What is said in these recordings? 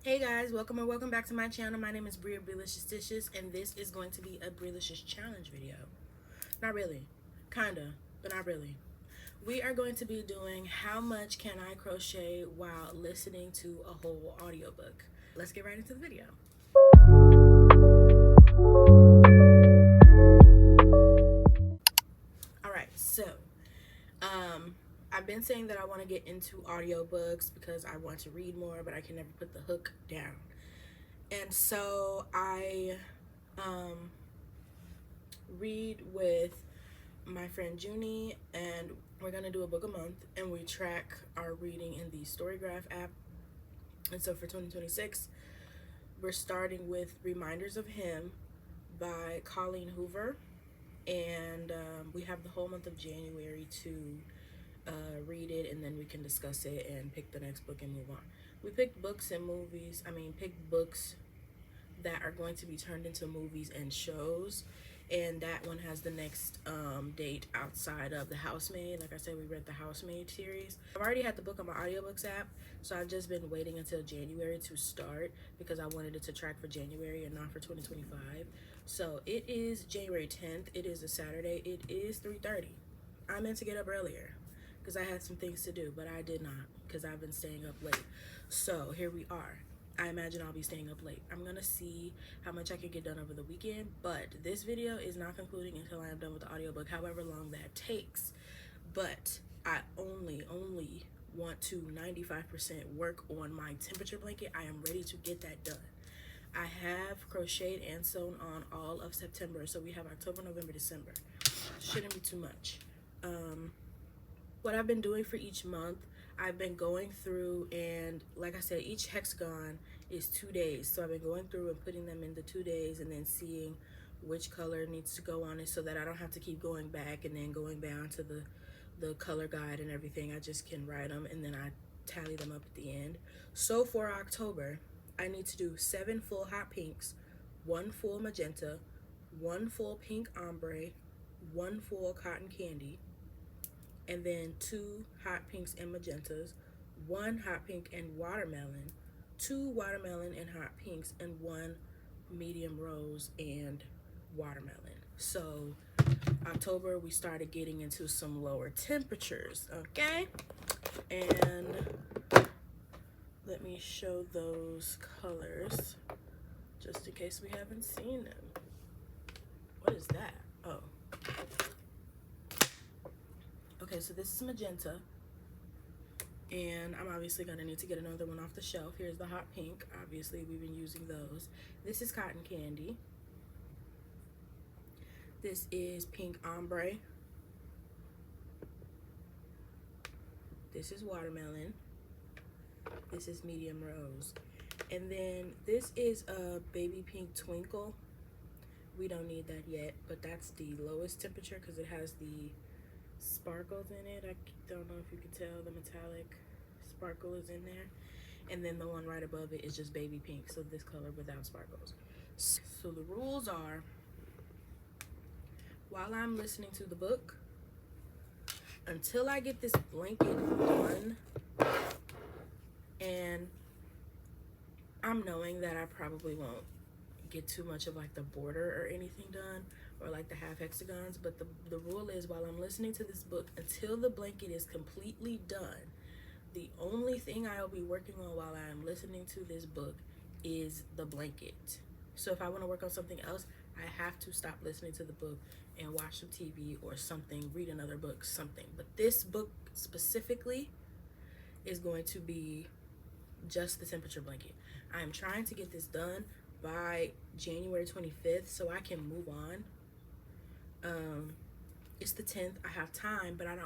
Hey guys, welcome or welcome back to my channel. My name is Brilicious, and this is going to be a Brilicious challenge video. Not really, kinda, but not really. We are going to be doing how much can I crochet while listening to a whole audiobook. Let's get right into the video. Alright, so I've been saying that I want to get into audiobooks because I want to read more, but I can never put the hook down. And so I read with my friend Junie, and we're gonna do a book a month, and we track our reading in the Storygraph app. And so for 2026, we're starting with Reminders of Him by Colleen Hoover, and we have the whole month of January to read it, and then we can discuss it and pick the next book and move on. We picked books and movies. Picked books that are going to be turned into movies and shows, and that one has the next date outside of The Housemaid. Like I said, we read the Housemaid series. I've already had the book on my audiobooks app, so I've just been waiting until January to start because I wanted it to track for January and not for 2025. So it is January 10th. It is a Saturday. It is 3:30. I meant to get up earlier because I had some things to do, but I did not because I've been staying up late. So here we are. I imagine I'll be staying up late. I'm gonna see how much I can get done over the weekend, but this video is not concluding until I am done with the audiobook, however long that takes. But I only want to 95% work on my temperature blanket. I am ready to get that done. I have crocheted and sewn on all of September, so we have October, November, December. Shouldn't be too much. What I've been doing for each month, I've been going through, and like I said, each hexagon is 2 days, so I've been going through and putting them into 2 days and then seeing which color needs to go on it so that I don't have to keep going back and then going down to the color guide and everything. I just can write them and then I tally them up at the end. So for October, I need to do 7 full hot pinks, 1 full magenta, 1 full pink ombre, 1 full cotton candy, and then 2 hot pinks and magentas, 1 hot pink and watermelon, 2 watermelon and hot pinks, and 1 medium rose and watermelon. So October, we started getting into some lower temperatures, okay? And let me show those colors just in case we haven't seen them. What is that? Oh. Okay, so this is magenta, and I'm obviously going to need to get another one off the shelf. Here's the hot pink. Obviously, we've been using those. This is cotton candy. This is pink ombre. This is watermelon. This is medium rose. And then this is a baby pink twinkle. We don't need that yet, but that's the lowest temperature because it has the sparkles in it. I don't know if you can tell, the metallic sparkle is in there. And then the one right above it is just baby pink, so this color without sparkles. So the rules are, while I'm listening to the book, until I get this blanket done, and I'm knowing that I probably won't get too much of like the border or anything done, or like the half hexagons, but the rule is, while I'm listening to this book, until the blanket is completely done, the only thing I'll be working on while I'm listening to this book is the blanket. So if I want to work on something else, I have to stop listening to the book and watch some TV or something, read another book, something. But this book specifically is going to be just the temperature blanket. I am trying to get this done by January 25th so I can move on. It's the 10th. I have time, but I'm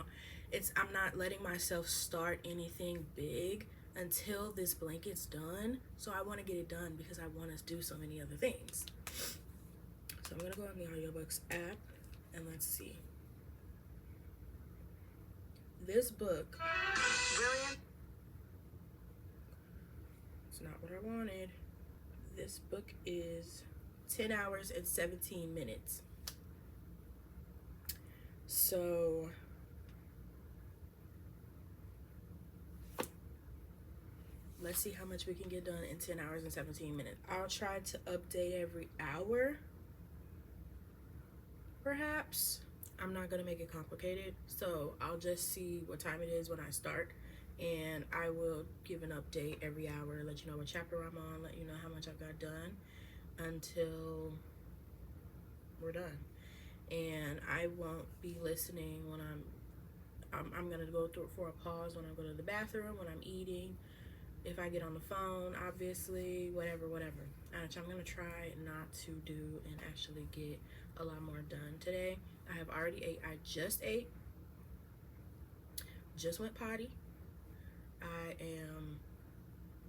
not letting myself start anything big until this blanket's done. So I want to get it done because I want to do so many other things. So I'm gonna go on the audiobooks app and let's see. This book, brilliant. It's not what I wanted. This book is 10 hours and 17 minutes. So Let's see how much we can get done in 10 hours and 17 minutes. I'll try to update every hour, perhaps. I'm not gonna make it complicated, so I'll just see what time it is when I start, and I will give an update every hour, let you know what chapter I'm on, let you know how much I've got done until we're done. And I won't be listening when I'm gonna go through for a pause when I go to the bathroom, when I'm eating, if I get on the phone, obviously, whatever. I'm gonna try not to do and actually get a lot more done today. I have already ate. I just ate, just went potty. I am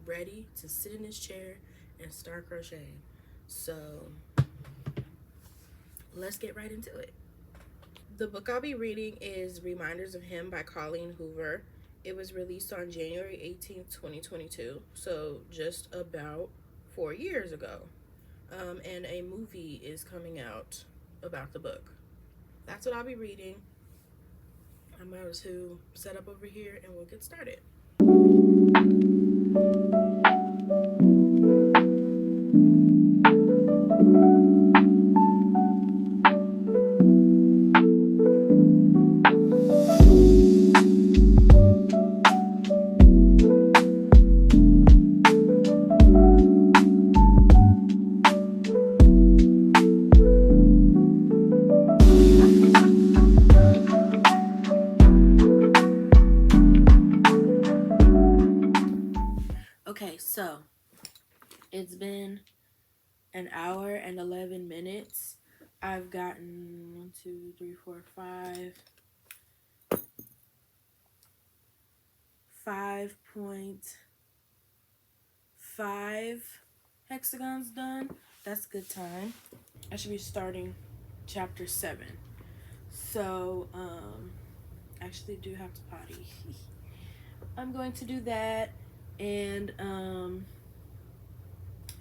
ready to sit in this chair and start crocheting. So let's get right into it. The book I'll be reading is Reminders of Him by Colleen Hoover. It was released on January 18th, 2022, so just about 4 years ago. And a movie is coming out about the book. That's what I'll be reading. I'm going to set up over here and we'll get started. Okay, so it's been an hour and 11 minutes. I've gotten 5.5 hexagons done. That's good time. I should be starting chapter 7. So, I actually do have to potty. I'm going to do that. And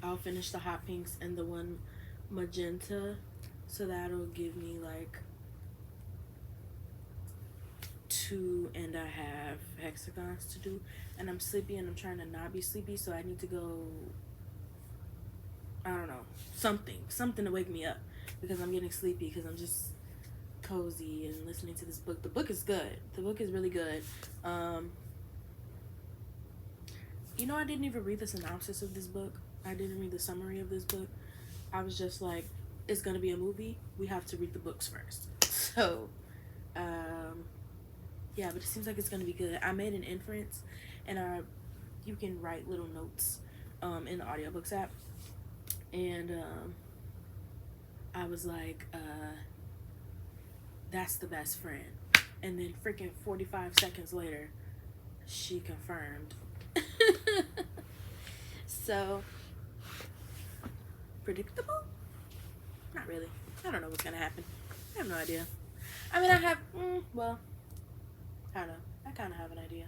I'll finish the hot pinks and the one magenta, so that'll give me like 2.5 hexagons to do. And I'm sleepy and I'm trying to not be sleepy, so I need to go, I don't know, something to wake me up, because I'm getting sleepy because I'm just cozy and listening to this book. The book is good. The book is really good. You know, I didn't even read the synopsis of this book. I didn't read the summary of this book. I was just like, it's going to be a movie. We have to read the books first. So, yeah, but it seems like it's going to be good. I made an inference, and you can write little notes in the audiobooks app. And I was like, that's the best friend. And then freaking 45 seconds later, she confirmed. So predictable? Not really. I don't know what's gonna happen. I have no idea. I mean, I have well, I don't know. I kind of have an idea,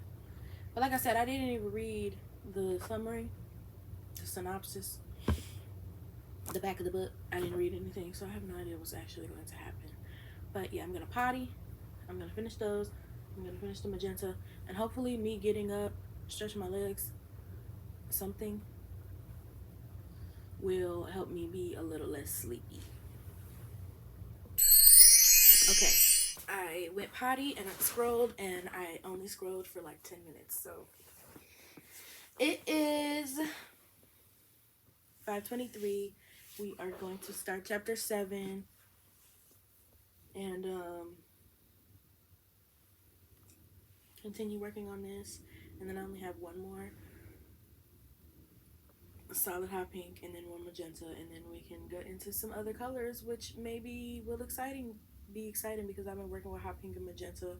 but like I said, I didn't even read the summary, the synopsis, the back of the book. I didn't read anything, so I have no idea what's actually going to happen. But yeah, I'm gonna potty. I'm gonna finish those. I'm gonna finish the magenta, and hopefully me getting up, stretching my legs, something will help me be a little less sleepy. Okay, I went potty and I scrolled, and I only scrolled for like 10 minutes. So it is 5:23. We are going to start chapter 7, and continue working on this. And then I only have one more solid hot pink and then one magenta, and then we can go into some other colors, which maybe will be exciting because I've been working with hot pink and magenta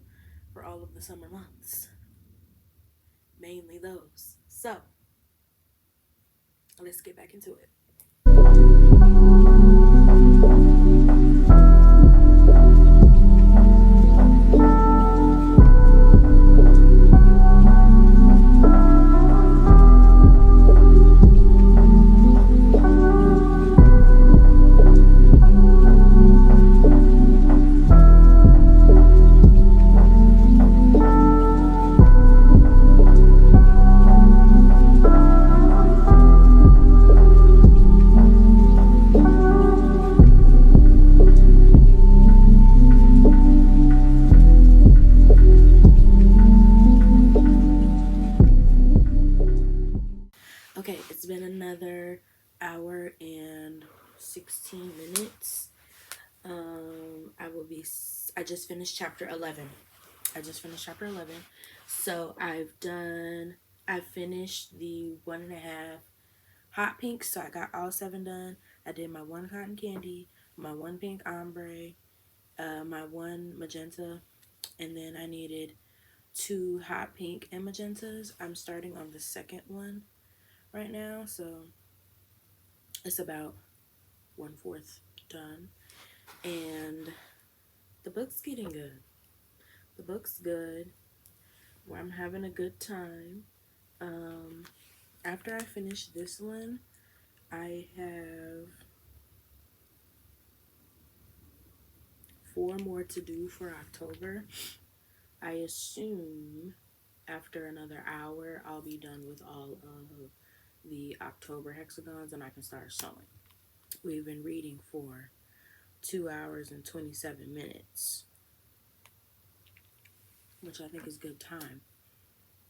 for all of the summer months, mainly those. So let's get back into it. It's been another hour and 16 minutes. I just finished chapter 11. So I finished the 1.5 hot pinks. So I got all 7 done. I did my 1 cotton candy, my 1 pink ombre, my 1 magenta, and then I needed 2 hot pink and magentas. I'm starting on the second one right now, so it's about 1/4 done. And the book's getting good. The book's good. Where I'm having a good time. After I finish this one, I have 4 more to do for October. I assume after another hour, I'll be done with all of the October hexagons and I can start sewing. We've been reading for 2 hours and 27 minutes, which I think is good time.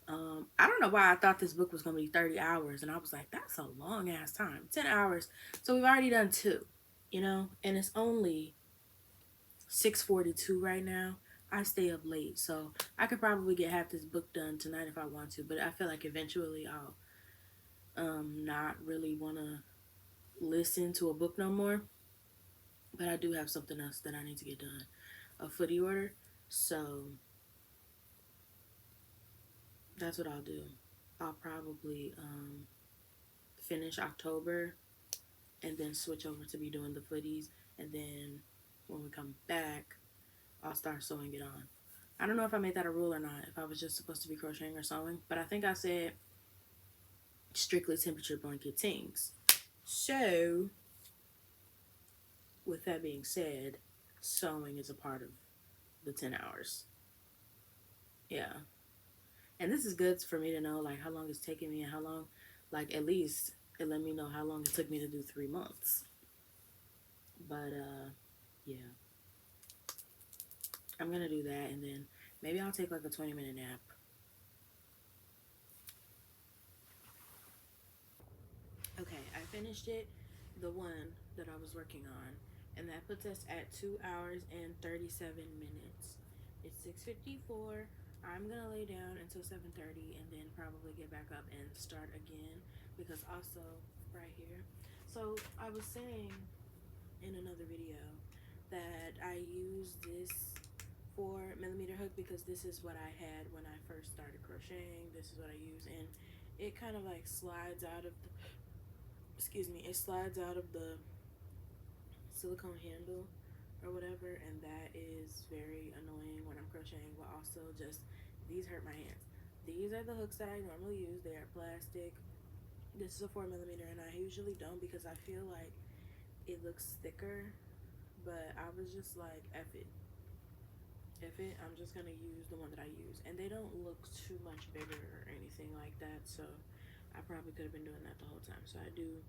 I don't know why I thought this book was going to be 30 hours, and I was like, that's a long ass time. 10 hours. So we've already done 2, and it's only 6:42 right now. I stay up late, so I could probably get half this book done tonight if I want to, but I feel like eventually I'll not really want to listen to a book no more. But I do have something else that I need to get done, a footy order, so that's what I'll do. I'll probably finish October and then switch over to be doing the footies, and then when we come back, I'll start sewing it on. I don't know if I made that a rule or not, if I was just supposed to be crocheting or sewing, but I think I said strictly temperature blanket things. So, with that being said, sewing is a part of the 10 hours. Yeah. And this is good for me to know, like, how long it's taking me and how long, like, at least it let me know how long it took me to do 3 months. But, yeah. I'm going to do that, and then maybe I'll take, like, a 20-minute nap. Okay, I finished it, the one that I was working on, and that puts us at 2 hours and 37 minutes. It's 6:54. I'm gonna lay down until 7:30 and then probably get back up and start again, because also right here. So I was saying in another video that I use this 4mm hook because this is what I had when I first started crocheting. This is what I use, and it kind of like slides out of the it slides out of the silicone handle or whatever, and that is very annoying when I'm crocheting. But also, just these hurt my hands. These are the hooks that I normally use. They are plastic. This is a 4mm, and I usually don't because I feel like it looks thicker, but I was just like, I'm just gonna use the one that I use, and they don't look too much bigger or anything like that, so I probably could have been doing that the whole time. So I do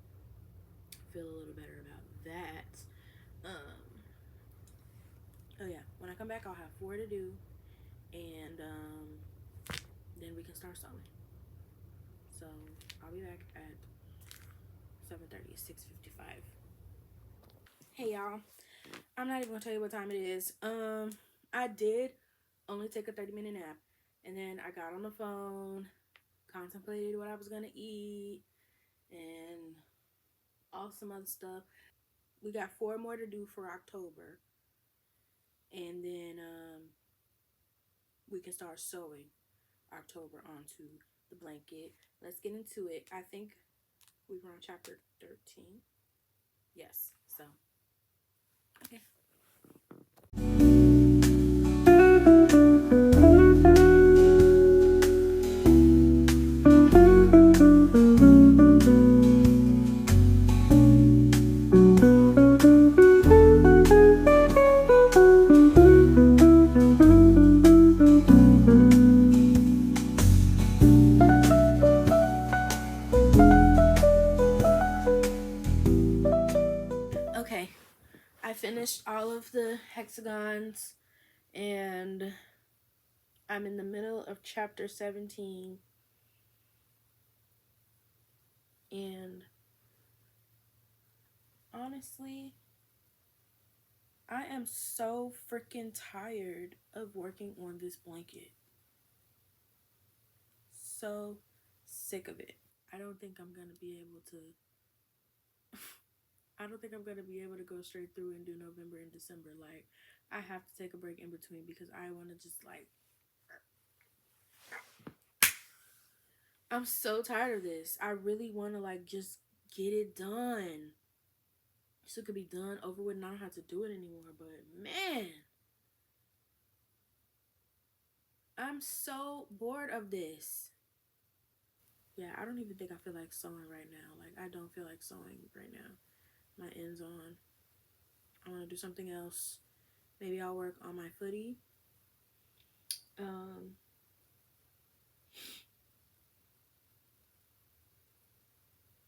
feel a little better about that. Oh yeah, when I come back, I'll have 4 to do, and then we can start sewing. So I'll be back at 7:30. It's 6:55. Hey y'all, I'm not even gonna tell you what time it is. I did only take a 30-minute nap, and then I got on the phone, contemplated what I was gonna eat, and all some other stuff. We got 4 more to do for October, and then we can start sewing October onto the blanket. Let's get into it. I think we were on chapter 13. Yes, so okay. Okay, I finished all of the hexagons, and I'm in the middle of chapter 17, And honestly, I am so freaking tired of working on this blanket. So sick of it. I don't think I'm gonna be able to I don't think I'm gonna be able to go straight through and do November and December. Like, I have to take a break in between because I wanna just like I'm so tired of this. I really wanna like just get it done. So it could be done over with and I don't have to do it anymore. But man, I'm so bored of this. Yeah, I don't even think I feel like sewing right now. Like, I don't feel like sewing right now. My end's on. I want to do something else. Maybe I'll work on my footy.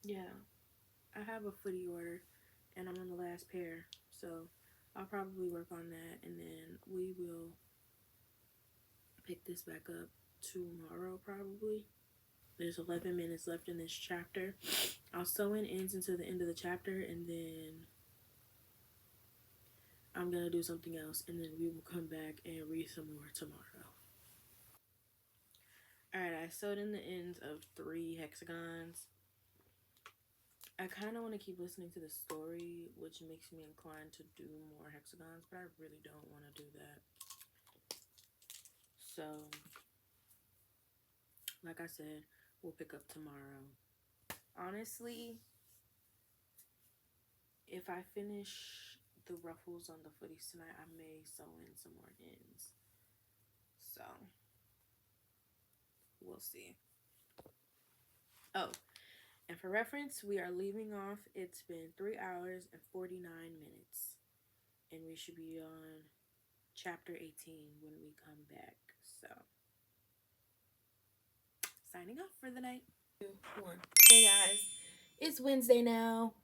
Yeah, I have a footy order and I'm on the last pair. So I'll probably work on that and then we will pick this back up tomorrow probably. There's 11 minutes left in this chapter. I'll sew in ends until the end of the chapter and then I'm gonna do something else and then we will come back and read some more tomorrow. Alright, I sewed in the ends of 3 hexagons. I kind of want to keep listening to the story, which makes me inclined to do more hexagons, but I really don't want to do that. So, like I said, we'll pick up tomorrow. Honestly, if I finish the ruffles on the footies tonight, I may sew in some more ends. So, we'll see. Oh, and for reference, we are leaving off. It's been 3 hours and 49 minutes. And we should be on chapter 18 when we come back. So, signing off for the night. 2, 1. Hey guys, it's Wednesday now.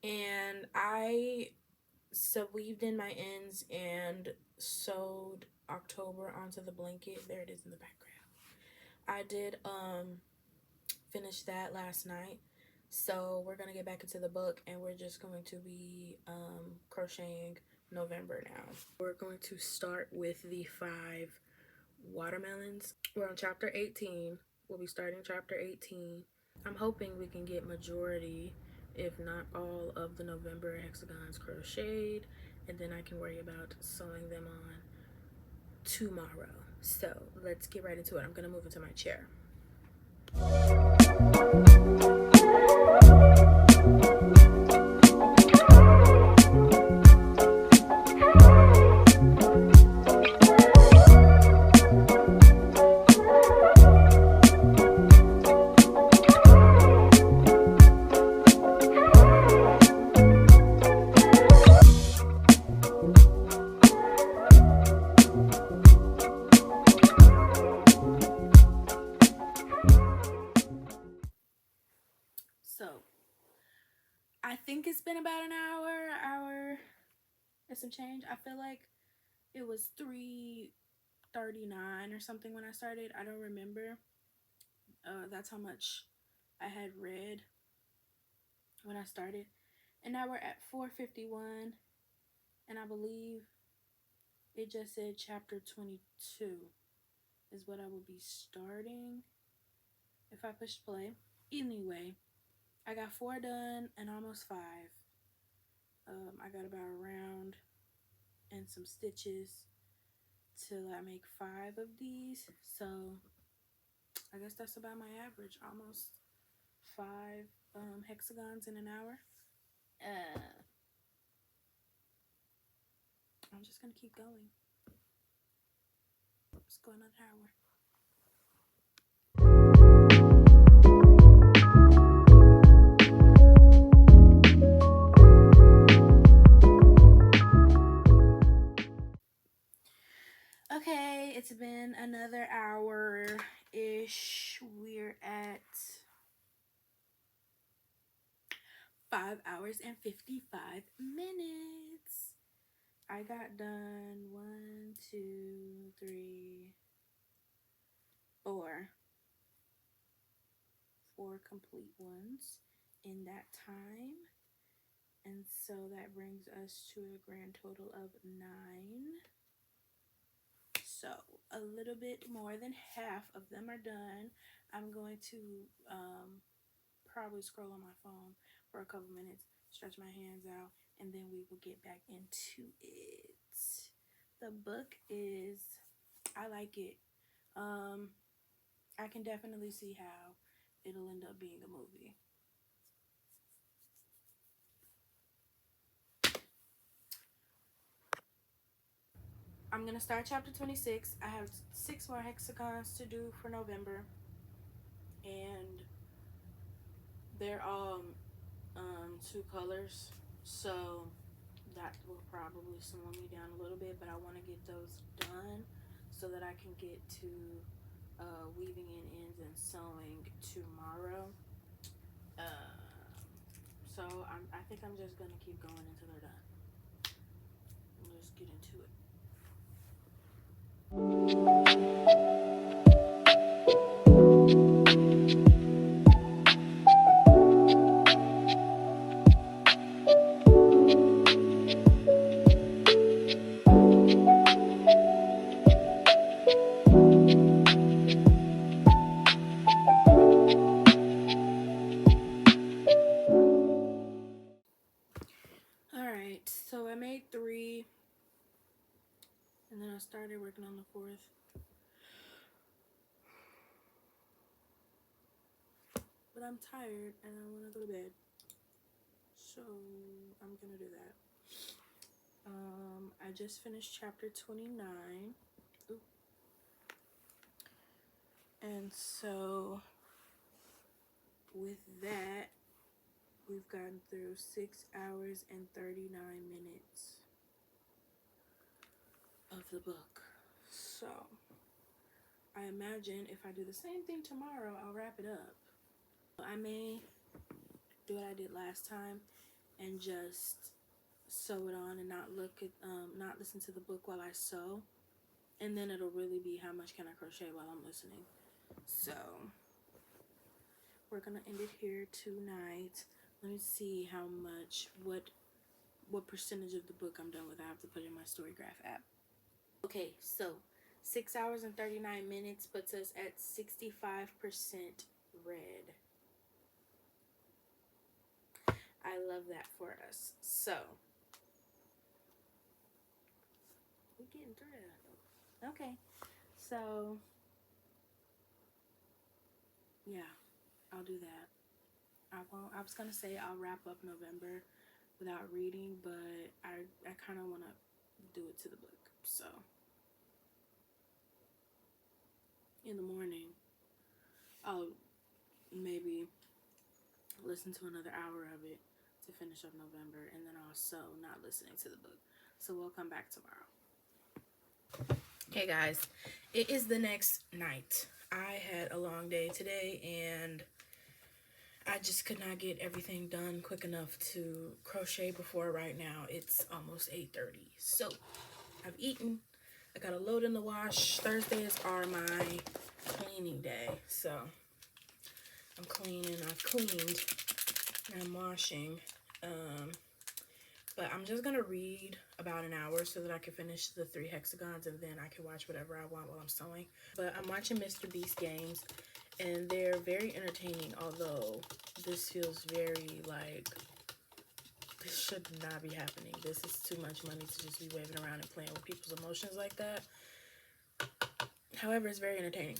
And I weaved in my ends and sewed October onto the blanket. There it is in the background. I did finish that last night. So we're gonna get back into the book and we're just going to be crocheting November now. We're going to start with the 5 watermelons. We're on chapter 18. We'll be starting chapter 18. I'm hoping we can get majority, if not all, of the November hexagons crocheted, and then I can worry about sewing them on tomorrow. So let's get right into it. I'm gonna move into my chair. So I think it's been about an hour and some change. I feel like it was 3:39 or something when I started. I don't remember. That's how much I had read when I started. And now we're at 4:51, and I believe it just said chapter 22 is what I will be starting if I push play. Anyway, I got 4 done and almost 5. I got about a round and some stitches till I make 5 of these. So I guess that's about my average, almost 5 hexagons in an hour. I'm just gonna keep going. Let's go another hour. Okay, it's been another hour-ish. We're at 5 hours and 55 minutes. I got done 1, 2, 3, 4, 4 complete ones in that time. And so that brings us to a grand total of 9. So a little bit more than half of them are done. I'm going to probably scroll on my phone for a couple minutes, stretch my hands out, and then we will get back into it. The book is, I like it. I can definitely see how it'll end up being a movie. I'm gonna start chapter 26. I have 6 more hexagons to do for November, and they're all 2 colors, so that will probably slow me down a little bit, but I want to get those done so that I can get to weaving in ends and sewing tomorrow. So I think I'm just gonna keep going until they're done. Let's get into it. Alright, so I made 3, and then I started working on the 4th. But I'm tired and I want to go to bed, so I'm gonna do that. I just finished chapter 29. Ooh. And so with that, we've gotten through 6 hours and 39 minutes of the book. So I imagine if I do the same thing tomorrow, I'll wrap it up. I may do what I did last time and just sew it on and not not listen to the book while I sew, and then it'll really be how much can I crochet while I'm listening. So we're gonna end it here tonight. Let me see how much, what percentage of the book I'm done with. I have to put in my Storygraph app. Okay, so 6 hours and 39 minutes puts us at 65% read. I love that for us. So we're getting through it. Okay, so yeah, I'll do that. I was gonna say I'll wrap up November without reading, but I kind of want to do it to the book. So in the morning, I'll maybe listen to another hour of it to finish up November, and then I'll sew, not listening to the book. So we'll come back tomorrow. Okay, guys, it is the next night. I had a long day today, and I just could not get everything done quick enough to crochet before right now. It's almost 8:30. So I've eaten. I got a load in the wash. Thursdays are my cleaning day. So I'm cleaning. I've cleaned and I'm washing. But I'm just going to read about an hour so that I can finish the 3 hexagons, and then I can watch whatever I want while I'm sewing. But I'm watching Mr. Beast games, and they're very entertaining, although this feels very like this should not be happening. This is too much money to just be waving around and playing with people's emotions like that. However, it's very entertaining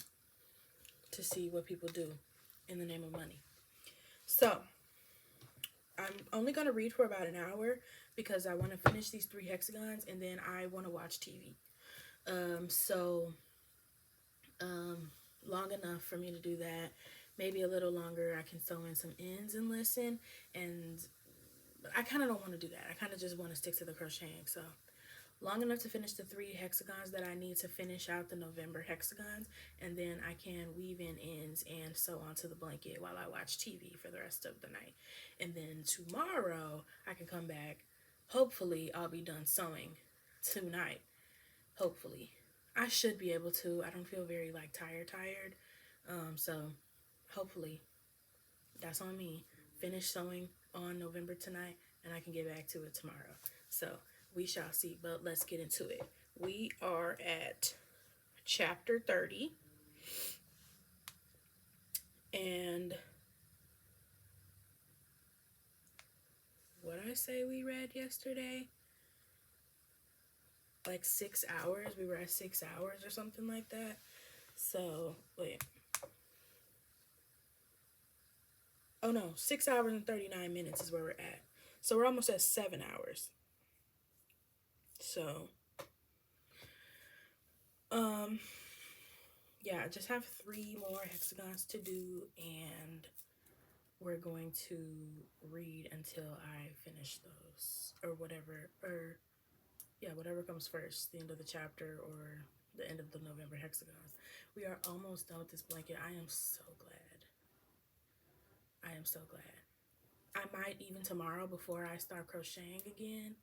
to see what people do in the name of money. So I'm only going to read for about an hour because I want to finish these 3 hexagons, and then I want to watch TV. Long enough for me to do that. Maybe a little longer. I can sew in some ends and listen. But I kind of don't want to do that. I kind of just want to stick to the crocheting. So long enough to finish the 3 hexagons that I need to finish out the November hexagons, and then I can weave in ends and sew onto the blanket while I watch TV for the rest of the night. And then tomorrow I can come back. Hopefully I'll be done sewing tonight. Hopefully. I should be able to. I don't feel very like tired. So hopefully That's on me. Finish sewing on November tonight, and I can get back to it tomorrow. So we shall see, but let's get into it. We are at chapter 30, and what did I say we read yesterday? Like 6 hours. We were at 6 hours or something like that. So, wait. Oh no, 6 hours and 39 minutes is where we're at. So we're almost at 7 hours. So, yeah, I just have 3 more hexagons to do, and we're going to read until I finish those, or whatever, or yeah, whatever comes first, the end of the chapter or the end of the November hexagons. We are almost done with this blanket. I am so glad. I am so glad. I might even tomorrow, before I start crocheting again,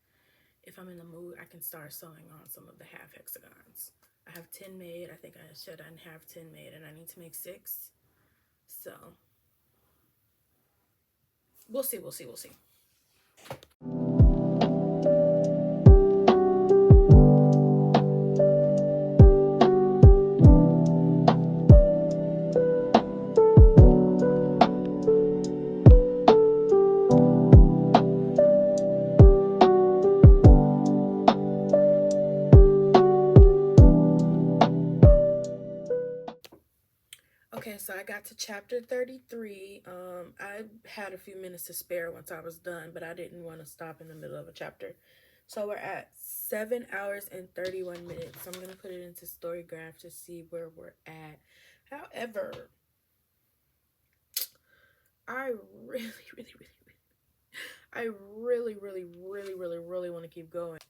if I'm in the mood, I can start sewing on some of the half hexagons. I have 10 made. I think I should have 10 made, and I need to make 6. So we'll see. Okay, so I got to chapter 33. I had a few minutes to spare once I was done, but I didn't want to stop in the middle of a chapter. So we're at 7 hours and 31 minutes. I'm going to put it into Storygraph to see where we're at. However, I really want to keep going.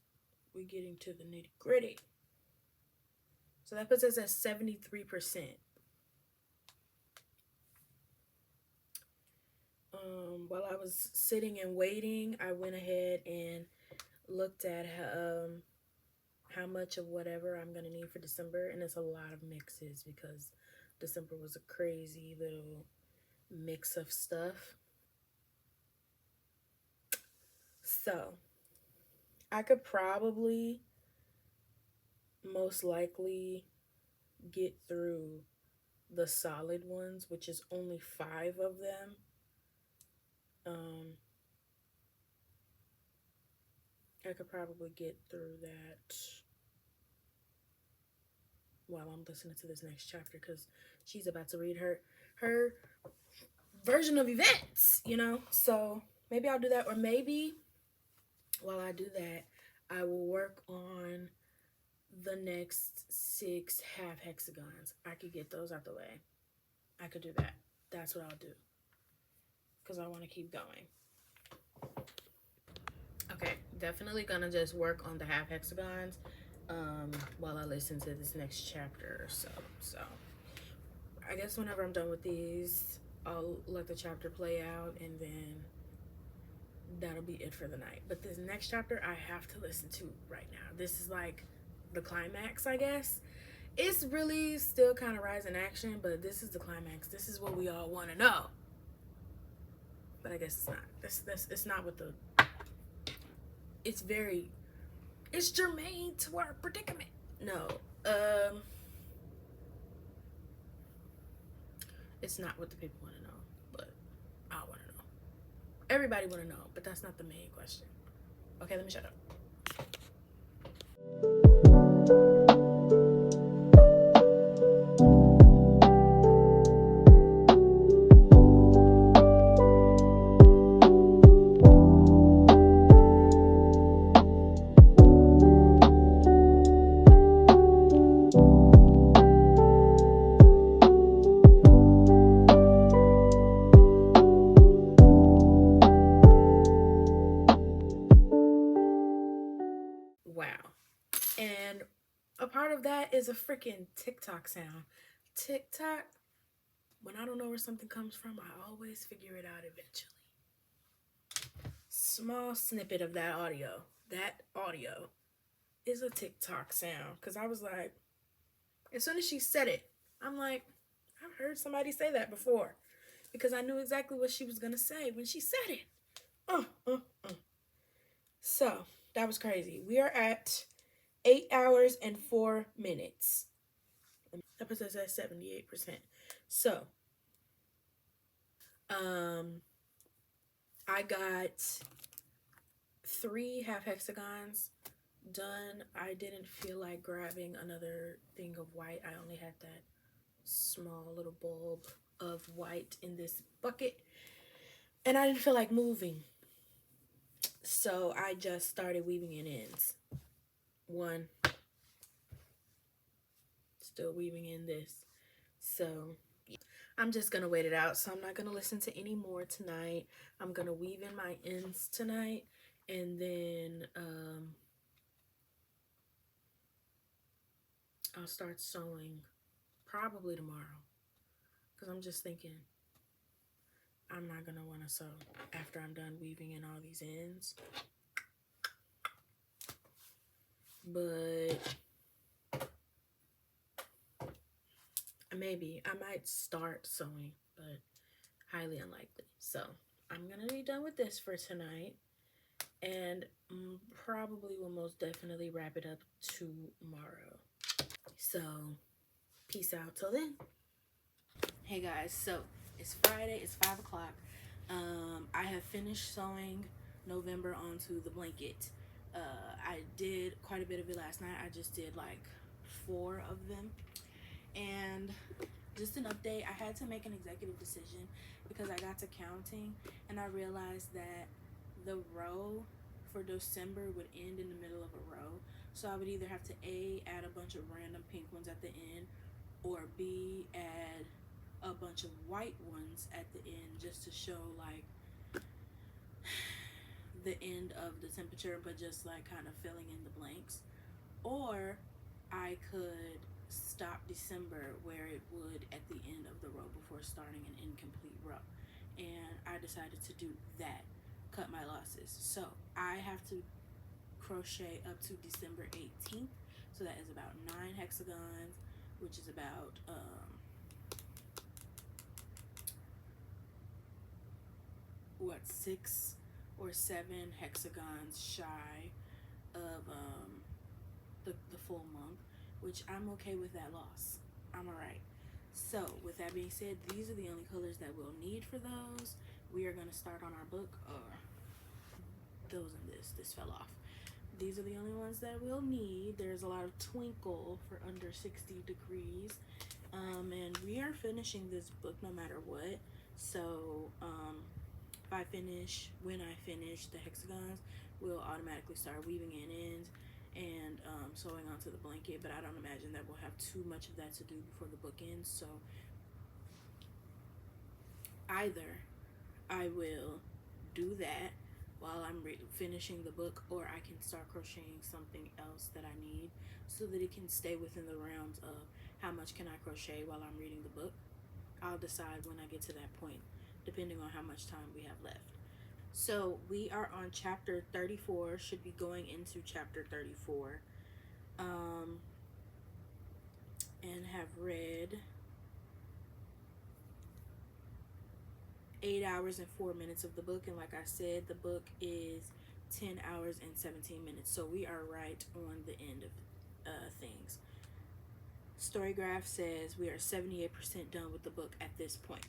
We're getting to the nitty gritty. So that puts us at 73%. While I was sitting and waiting, I went ahead and looked at how much of whatever I'm going to need for December. And it's a lot of mixes because December was a crazy little mix of stuff. So I could probably most likely get through the solid ones, which is only 5 of them. I could probably get through that while I'm listening to this next chapter, because she's about to read her version of events, you know? So maybe I'll do that, or maybe while I do that, I will work on the next 6 half hexagons. I could get those out the way. I could do that. That's what I'll do, because I want to keep going. Okay, definitely gonna just work on the half hexagons while I listen to this next chapter or so. So I guess whenever I'm done with these, I'll let the chapter play out, and then that'll be it for the night. But this next chapter I have to listen to right now. This is like the climax, I guess. It's really still kind of rise in action, but this is the climax. This is what we all want to know. But I guess it's not. It's not what the... It's germane to our predicament. No. It's not what the people want to know, but I want to know. Everybody want to know, but that's not the main question. Okay, let me shut up. Wow. And a part of that is a freaking TikTok sound. TikTok, when I don't know where something comes from, I always figure it out eventually. Small snippet of that audio. That audio is a TikTok sound. Because I was like, as soon as she said it, I'm like, I've heard somebody say that before. because I knew exactly what she was gonna say when she said it. Uh, uh, uh. So that was crazy. We are at 8 hours and 4 minutes. That puts us at 78%. So, I got 3 half hexagons done. I didn't feel like grabbing another thing of white. I only had that small little bulb of white in this bucket, and I didn't feel like moving. So I just started weaving in ends. 1, still weaving in this. So I'm just gonna wait it out. So I'm not gonna listen to any more tonight. I'm gonna weave in my ends tonight, and then I'll start sewing probably tomorrow, because I'm just thinking I'm not gonna want to sew after I'm done weaving in all these ends. But maybe I might start sewing, but highly unlikely. So I'm gonna be done with this for tonight, and probably will most definitely wrap it up tomorrow. So peace out till then. Hey guys, so it's Friday, it's 5 o'clock. I have finished sewing November onto the blanket. I did quite a bit of it last night. I just did like 4 of them. And just an update, I had to make an executive decision because I got to counting and I realized that the row for December would end in the middle of a row. So I would either have to A, add a bunch of random pink ones at the end, or B, add a bunch of white ones at the end just to show like the end of the temperature, but just like kind of filling in the blanks. Or I could stop December where it would at the end of the row before starting an incomplete row, and I decided to do that, cut my losses. So I have to crochet up to December 18th, so that is about 9 hexagons, which is about 6 or 7 hexagons shy of the full month, which I'm okay with that loss. I'm alright. So with that being said, these are the only colors that we'll need for those. We are going to start on our book. Those and this fell off. These are the only ones that we'll need. There's a lot of twinkle for under 60 degrees. And we are finishing this book no matter what. So when I finish the hexagons, we'll automatically start weaving in ends and sewing onto the blanket, but I don't imagine that we'll have too much of that to do before the book ends. So either I will do that while I'm finishing the book, or I can start crocheting something else that I need so that it can stay within the realms of how much can I crochet while I'm reading the book. I'll decide when I get to that point, depending on how much time we have left. So we are on chapter 34, should be going into chapter 34, and have read 8 hours and 4 minutes of the book. And like I said, the book is 10 hours and 17 minutes. So we are right on the end of things. Storygraph says we are 78% done with the book at this point.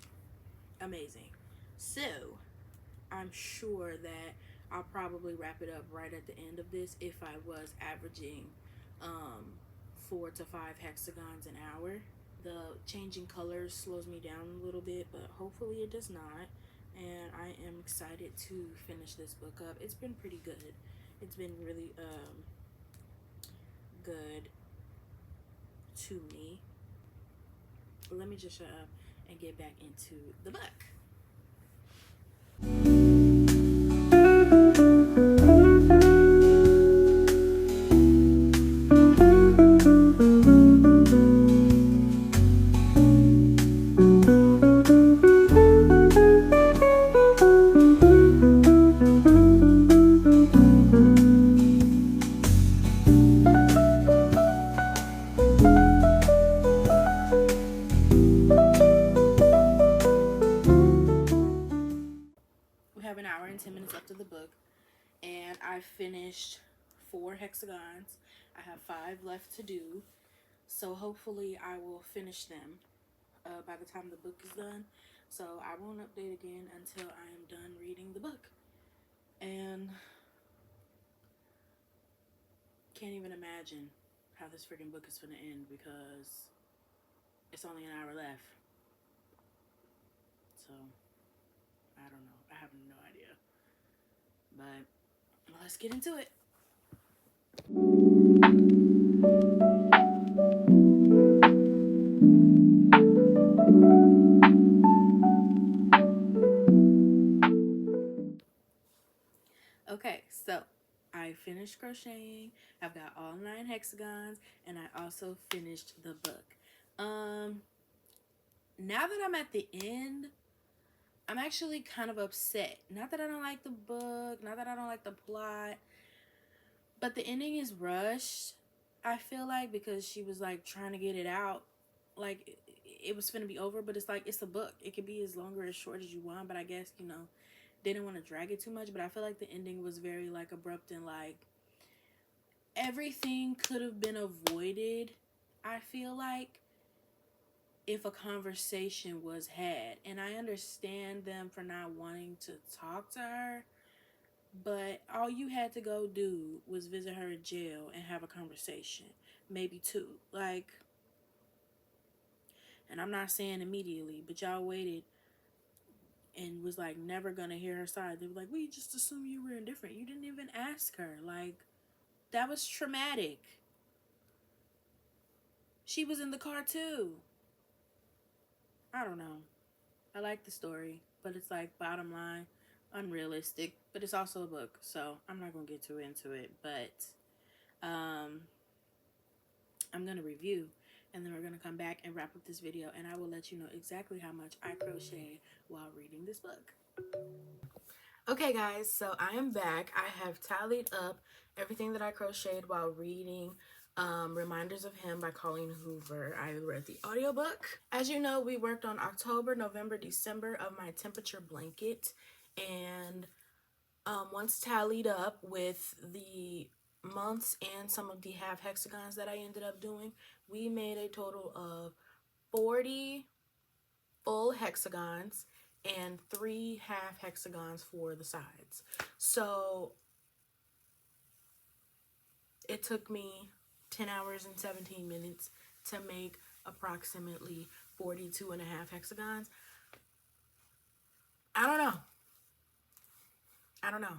Amazing. So I'm sure that I'll probably wrap it up right at the end of this if I was averaging 4 to 5 hexagons an hour. The changing colors slows me down a little bit, but hopefully it does not. And I am excited to finish this book up. It's been pretty good. It's been really good to me. Let me just shut up and get back into the book. hour and 10 minutes left of the book, and I finished 4 hexagons. I have 5 left to do, so hopefully I will finish them by the time the book is done. So I won't update again until I am done reading the book. And can't even imagine how this freaking book is gonna end, because it's only an hour left. So I don't know. I have no idea. But let's get into it. Okay, so I finished crocheting. I've got all 9 hexagons, and I also finished the book. Now that I'm at the end, I'm actually kind of upset. Not that I don't like the book, not that I don't like the plot, but the ending is rushed, I feel like, because she was like trying to get it out. Like it was finna be over, but it's like, it's a book. It could be as long or as short as you want, but I guess, you know, didn't want to drag it too much. But I feel like the ending was very like abrupt, and like everything could have been avoided, I feel like, if a conversation was had. And I understand them for not wanting to talk to her, but all you had to go do was visit her in jail and have a conversation, maybe 2. Like, and I'm not saying immediately, but y'all waited and was like never gonna hear her side. They were like, we just assumed you were indifferent. You didn't even ask her. Like, that was traumatic. She was in the car too. I don't know. I like the story, but it's like, bottom line, unrealistic. But it's also a book, so I'm not gonna get too into it. But I'm gonna review, and then we're gonna come back and wrap up this video, and I will let you know exactly how much I crocheted while reading this book. Okay guys, so I am back. I have tallied up everything that I crocheted while reading Reminders of Him by Colleen Hoover. I read the audiobook. As you know, we worked on October, November, December of my temperature blanket, and once tallied up with the months and some of the half hexagons that I ended up doing, we made a total of 40 full hexagons and 3 half hexagons for the sides. So it took me 10 hours and 17 minutes to make approximately 42 and a half hexagons. I don't know.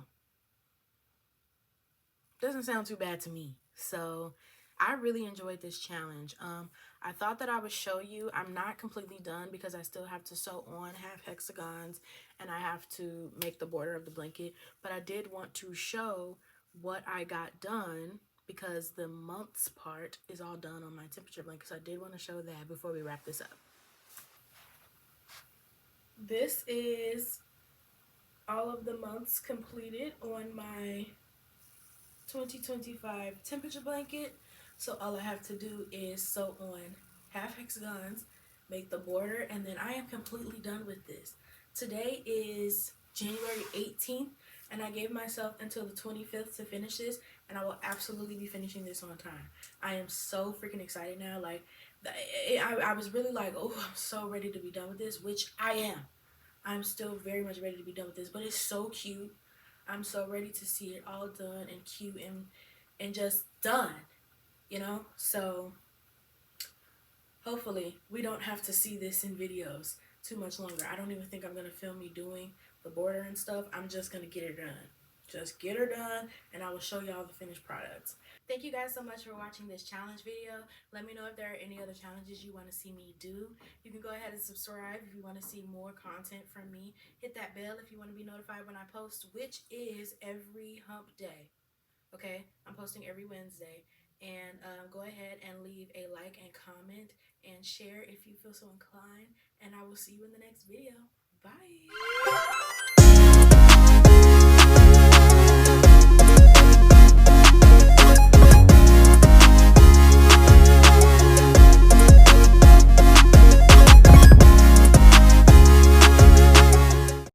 Doesn't sound too bad to me. So I really enjoyed this challenge. I thought that I would show you. I'm not completely done because I still have to sew on half hexagons and I have to make the border of the blanket, but I did want to show what I got done because the months part is all done on my temperature blanket. So I did want to show that before we wrap this up. This is all of the months completed on my 2025 temperature blanket. So all I have to do is sew on half hexagons, make the border, and then I am completely done with this. Today is January 18th, and I gave myself until the 25th to finish this, and I will absolutely be finishing this on time. I am so freaking excited now. Like, I was really like, oh, I'm so ready to be done with this, which I am. I'm still very much ready to be done with this, but it's so cute. I'm so ready to see it all done and cute and just done, you know? So hopefully we don't have to see this in videos too much longer. I don't even think I'm going to film me doing the border and stuff. I'm just going to get her done. Just get her done, and I will show y'all the finished products. Thank you guys so much for watching this challenge video. Let me know if there are any other challenges you want to see me do. You can go ahead and subscribe if you want to see more content from me. Hit that bell if you want to be notified when I post, which is every hump day. Okay, I'm posting every Wednesday. And go ahead and leave a like and comment and share if you feel so inclined. And I will see you in the next video. Bye.